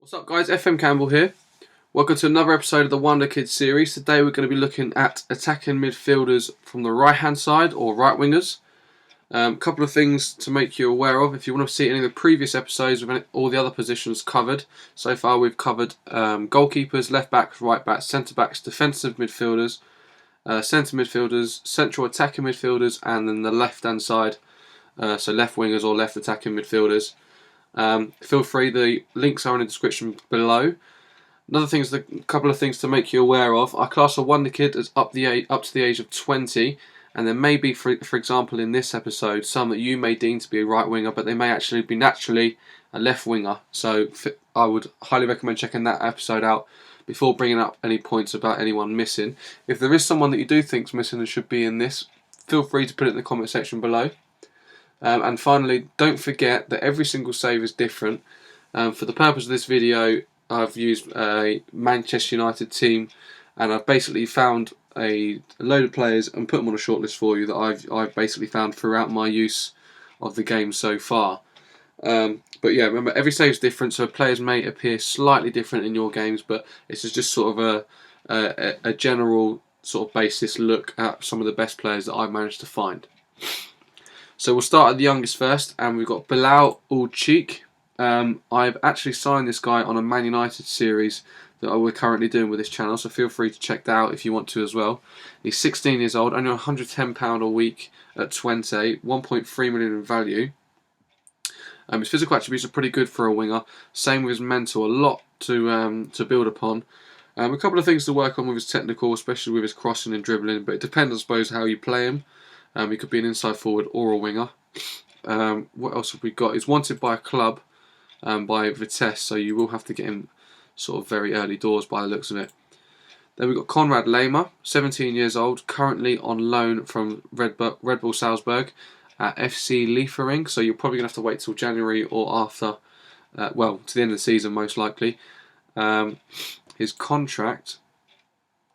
What's up guys, FM Campbell here. Welcome to another episode of the WONDERKIDS series. Today we're going to be looking at attacking midfielders from the right hand side, or right wingers. A couple of things to make you aware of. If you want to see any of the previous episodes with all the other positions covered, so far we've covered goalkeepers, left backs, right backs, centre backs, defensive midfielders, centre midfielders, central attacking midfielders, and then the left hand side, so left wingers or left attacking midfielders. Feel free, the links are in the description below. Another thing is a couple of things to make you aware of. I class a wonder kid as up to the age of 20, and there may be, for example, in this episode, some that you may deem to be a right winger, but they may actually be naturally a left winger. So I would highly recommend checking that episode out before bringing up any points about anyone missing. If there is someone that you do think is missing and should be in this, feel free to put it in the comment section below. And finally, don't forget that every single save is different. For the purpose of this video, I've used a Manchester United team, and I've basically found a load of players and put them on a shortlist for you that I've basically found throughout my use of the game so far. But yeah, remember, every save is different, so players may appear slightly different in your games, but this is just sort of a general sort of basis look at some of the best players that I've managed to find. So we'll start at the youngest first, and we've got Bille. I've actually signed this guy on a Man United series that we're currently doing with this channel, so feel free to check that out if you want to as well. He's 16 years old, only £110 a week at 20, 1.3 million in value. His physical attributes are pretty good for a winger. Same with his mental, a lot to build upon. A couple of things to work on with his technical, especially with his crossing and dribbling, but it depends, I suppose, how you play him. He could be an inside forward or a winger. What else have we got? He's wanted by a club, by Vitesse, so you will have to get him sort of very early doors by the looks of it. Then we've got Conrad Laimer, 17 years old, currently on loan from Red Bull Salzburg at FC Liefering, so you're probably going to have to wait till January or after, well, to the end of the season most likely. His contract,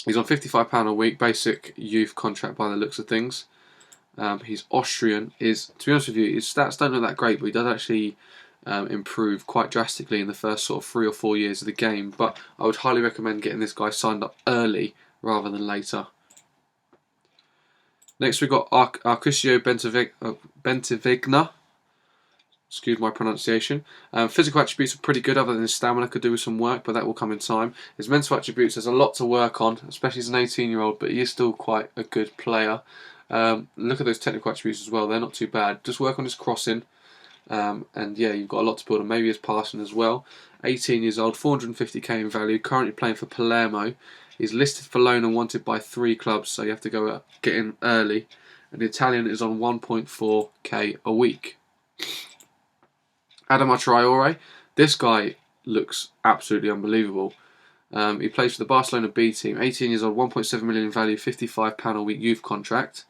he's on £55 a week, basic youth contract by the looks of things. He's Austrian. To be honest with you, his stats don't look that great, but he does actually improve quite drastically in the first sort of 3 or 4 years of the game. But I would highly recommend getting this guy signed up early rather than later. Next we've got Arcusio Bentivigna. Excuse my pronunciation. Physical attributes are pretty good, other than his stamina could do with some work, but that will come in time. His mental attributes, there's a lot to work on, especially as an 18-year-old, but he is still quite a good player. Look at those technical attributes as well, they're not too bad. Just work on his crossing, and yeah, you've got a lot to build on. Maybe his passing as well. 18 years old, 450k in value, currently playing for Palermo. He's listed for loan and wanted by 3 clubs, so you have to go get in early. And the Italian is on 1.4k a week. Adama Traore, this guy looks absolutely unbelievable. He plays for the Barcelona B team, 18 years old, 1.7 million in value, £55 a week youth contract.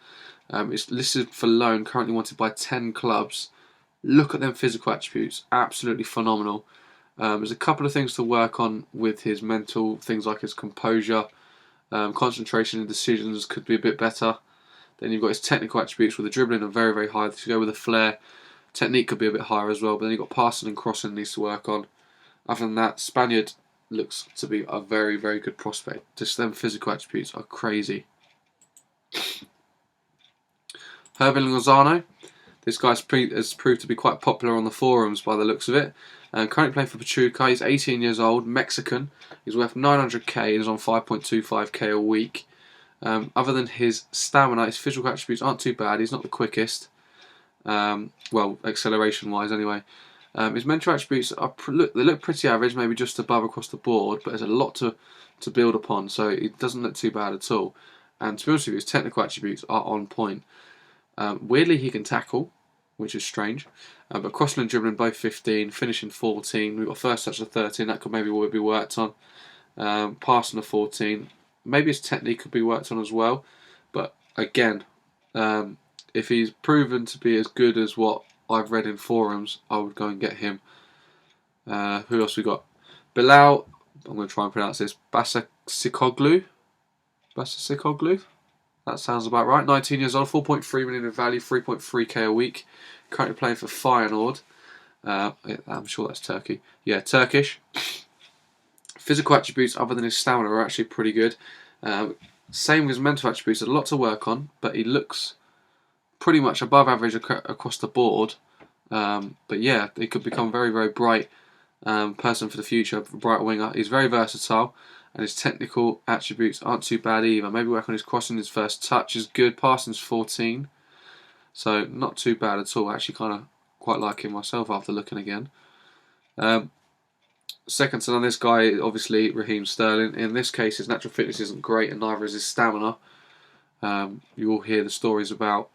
It's listed for loan, currently wanted by 10 clubs. Look at them physical attributes, absolutely phenomenal. There's a couple of things to work on with his mental, things like his composure, concentration and decisions could be a bit better. Then you've got his technical attributes, with the dribbling are very, very high. If you go with a flair, technique could be a bit higher as well, but then you've got passing and crossing needs to work on. Other than that, Spaniard looks to be a very, very good prospect. Just them physical attributes are crazy. Hervin Lozano. This guy's has proved to be quite popular on the forums by the looks of it. Currently playing for Pachuca. He's 18 years old, Mexican. He's worth 900k and is on 5.25k a week. Other than his stamina, his physical attributes aren't too bad. He's not the quickest. Well, acceleration wise anyway. His mental attributes they look pretty average, maybe just above across the board, but there's a lot to build upon, so it doesn't look too bad at all. And to be honest with you, his technical attributes are on point. Weirdly, he can tackle, which is strange, but crossing and dribbling both 15, finishing 14. We've got first touch of 13, that could maybe be worked on. Passing of 14, maybe his technique could be worked on as well, but again, if he's proven to be as good as what I've read in forums, I would go and get him. Who else we got? Bille, I'm going to try and pronounce this, Basasikoglu. That sounds about right. 19 years old, 4.3 million in value, 3.3k a week. Currently playing for Feyenoord. I'm sure that's Turkey. Yeah, Turkish. Physical attributes other than his stamina are actually pretty good. Same with his mental attributes, a lot to work on, but he looks pretty much above average across the board. But yeah, he could become a very, very bright person for the future, bright winger. He's very versatile, and his technical attributes aren't too bad either. Maybe work on his crossing, his first touch is good. Passing's 14, so not too bad at all. I actually kind of quite like him myself after looking again. Second to none, this guy, obviously Raheem Sterling. In this case, his natural fitness isn't great, and neither is his stamina. You all hear the stories about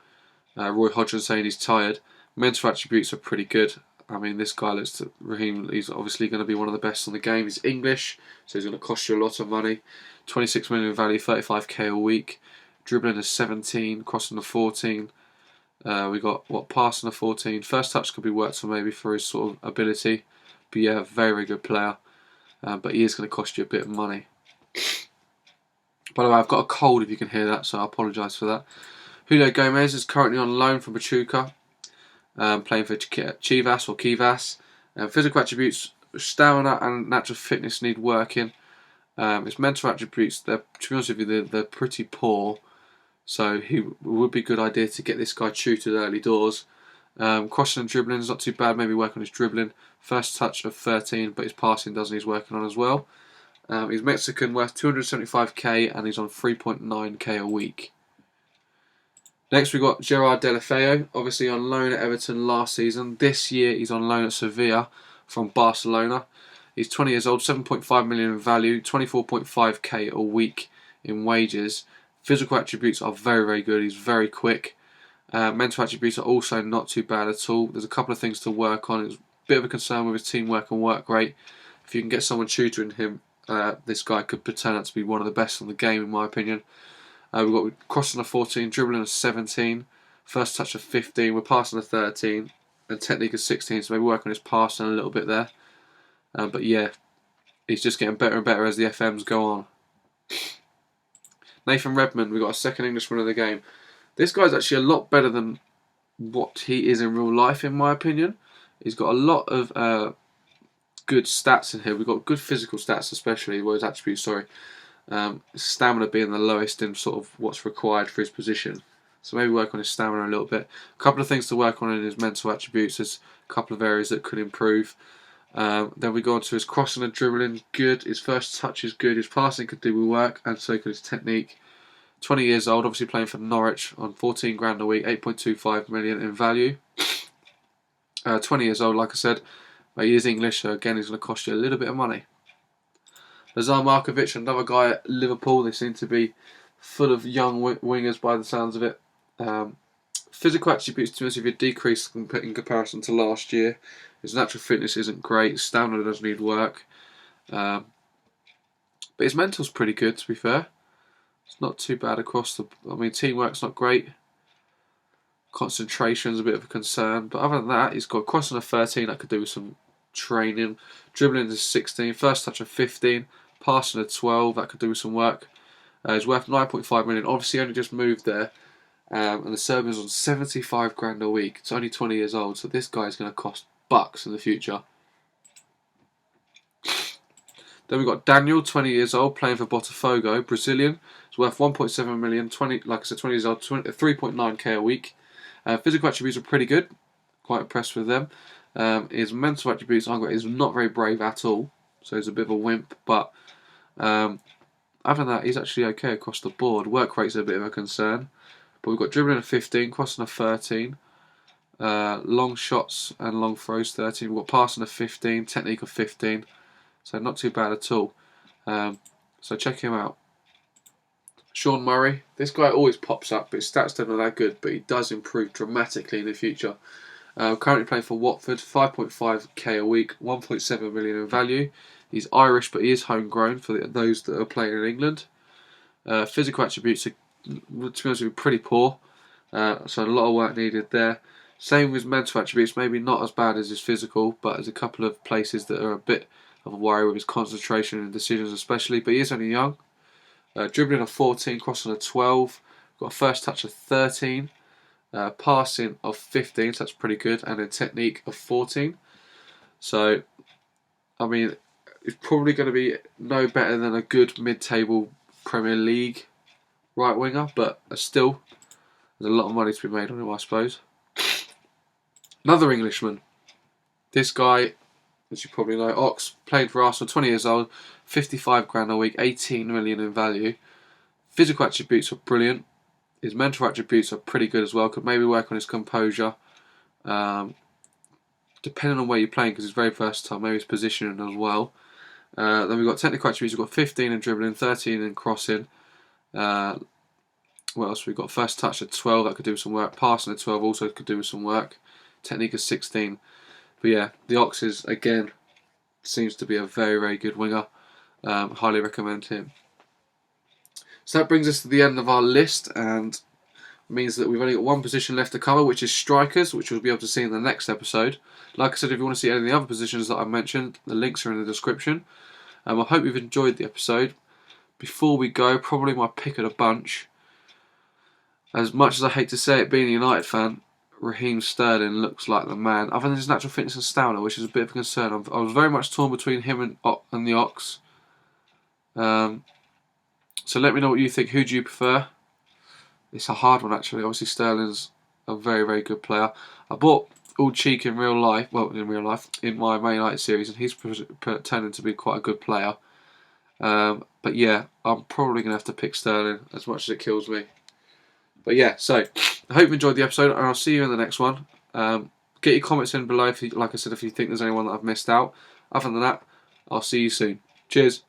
Roy Hodgson saying he's tired. Mental attributes are pretty good. I mean, this guy looks to Raheem. He's obviously going to be one of the best in the game. He's English, so he's going to cost you a lot of money. 26 million in value, 35k a week. Dribbling is 17, crossing the 14. We got passing the 14. First touch could be worked on maybe for his sort of ability. But yeah, very, very good player. But he is going to cost you a bit of money. By the way, I've got a cold if you can hear that, so I apologise for that. Julio Gomez is currently on loan from Pachuca, playing for Chivas or Kivas. Physical attributes, stamina and natural fitness need working. His mental attributes, to be honest with you, they're pretty poor. So it would be a good idea to get this guy tutored early doors. Crossing and dribbling is not too bad. Maybe work on his dribbling. First touch of 13, but his passing doesn't. He's working on as well. He's Mexican, worth 275k, and he's on 3.9k a week. Next we got Gerard Deulofeu, obviously on loan at Everton last season. This year he's on loan at Sevilla from Barcelona. He's 20 years old, 7.5 million in value, 24.5k a week in wages. Physical attributes are very, very good. He's very quick. Mental attributes are also not too bad at all. There's a couple of things to work on. It's a bit of a concern with his teamwork and work rate. If you can get someone tutoring him, this guy could turn out to be one of the best in the game, in my opinion. We've got crossing a 14, dribbling a 17, first touch of 15, we're passing a 13, and technique is 16, so maybe work on his passing a little bit there. But yeah, he's just getting better and better as the FMs go on. Nathan Redmond, we've got a second Englishman of the game. This guy's actually a lot better than what he is in real life, in my opinion. He's got a lot of good stats in here. We've got good physical stats, especially, well, his attributes, sorry. Stamina being the lowest in sort of what's required for his position. So maybe work on his stamina a little bit. A couple of things to work on in his mental attributes. There's a couple of areas that could improve. Then we go on to his crossing and dribbling, good. His first touch is good. His passing could do with work, and so could his technique. 20 years old, obviously playing for Norwich on 14 grand a week, 8.25 million in value. 20 years old, like I said, but he is English, so again he's going to cost you a little bit of money. Lazar Markovic, another guy at Liverpool. They seem to be full of young wingers by the sounds of it. Physical attributes, to be honest, if you decrease in comparison to last year. His natural fitness isn't great. His stamina does need work. But his mental's pretty good, to be fair. It's not too bad across the... I mean, teamwork's not great. Concentration's a bit of a concern. But other than that, he's got crossing a 13. That could do with some training. Dribbling is 16. First touch of 15. Passing a 12. That could do with some work. He's worth 9.5 million. Obviously, only just moved there. And the Serbian's on 75 grand a week. It's only 20 years old. So this guy's going to cost bucks in the future. Then we've got Daniel, 20 years old, playing for Botafogo, Brazilian. He's worth 1.7 million, 20, like I said, 20 years old, 3.9k a week. Physical attributes are pretty good. Quite impressed with them. His mental attributes aren't great. He's not very brave at all, so he's a bit of a wimp. But other than that, he's actually okay across the board. Work rate's a bit of a concern. But we've got dribbling of 15, crossing of 13. Long shots and long throws 13. We've got passing of 15, technique of 15. So not too bad at all. So check him out. Sean Murray. This guy always pops up, but his stats don't look that good, but he does improve dramatically in the future. Currently playing for Watford, 5.5k a week, 1.7 million in value. He's Irish, but he is homegrown for those that are playing in England. Physical attributes are, to be honest with you, pretty poor. So a lot of work needed there. Same with his mental attributes, maybe not as bad as his physical, but there's a couple of places that are a bit of a worry with his concentration and decisions especially, but he is only young. Dribbling of 14, crossing of 12, got a first touch of 13, passing of 15, so that's pretty good, and a technique of 14. So, I mean, is probably going to be no better than a good mid-table Premier League right winger, but still, there's a lot of money to be made on him, I suppose. Another Englishman. This guy, as you probably know, Ox, played for Arsenal, 20 years old, 55 grand a week, 18 million in value. Physical attributes are brilliant. His mental attributes are pretty good as well. Could maybe work on his composure. Depending on where you're playing, because he's very versatile, maybe his positioning as well. Then we've got technical attributes. We've got 15 in dribbling, 13 in crossing. What else? We've got first touch at 12, that could do with some work. Passing at 12 also could do with some work. Technique is 16. But yeah, the Ox is, again, seems to be a very, very good winger. Highly recommend him. So that brings us to the end of our list, and means that we've only got one position left to cover, which is strikers, which we'll be able to see in the next episode. Like I said, if you want to see any of the other positions that I mentioned, the links are in the description. I hope you've enjoyed the episode. Before we go, probably my pick of the bunch. As much as I hate to say it, being a United fan, Raheem Sterling looks like the man. Other than his natural fitness and stamina, which is a bit of a concern. I was very much torn between him and the Ox. So let me know what you think. Who do you prefer? It's a hard one, actually. Obviously, Sterling's a very, very good player. I bought All Cheek in real life, in my Man United series, and he's turning to be quite a good player. But yeah, I'm probably going to have to pick Sterling, as much as it kills me. But yeah, so I hope you enjoyed the episode, and I'll see you in the next one. Get your comments in below, like I said, if you think there's anyone that I've missed out. Other than that, I'll see you soon. Cheers.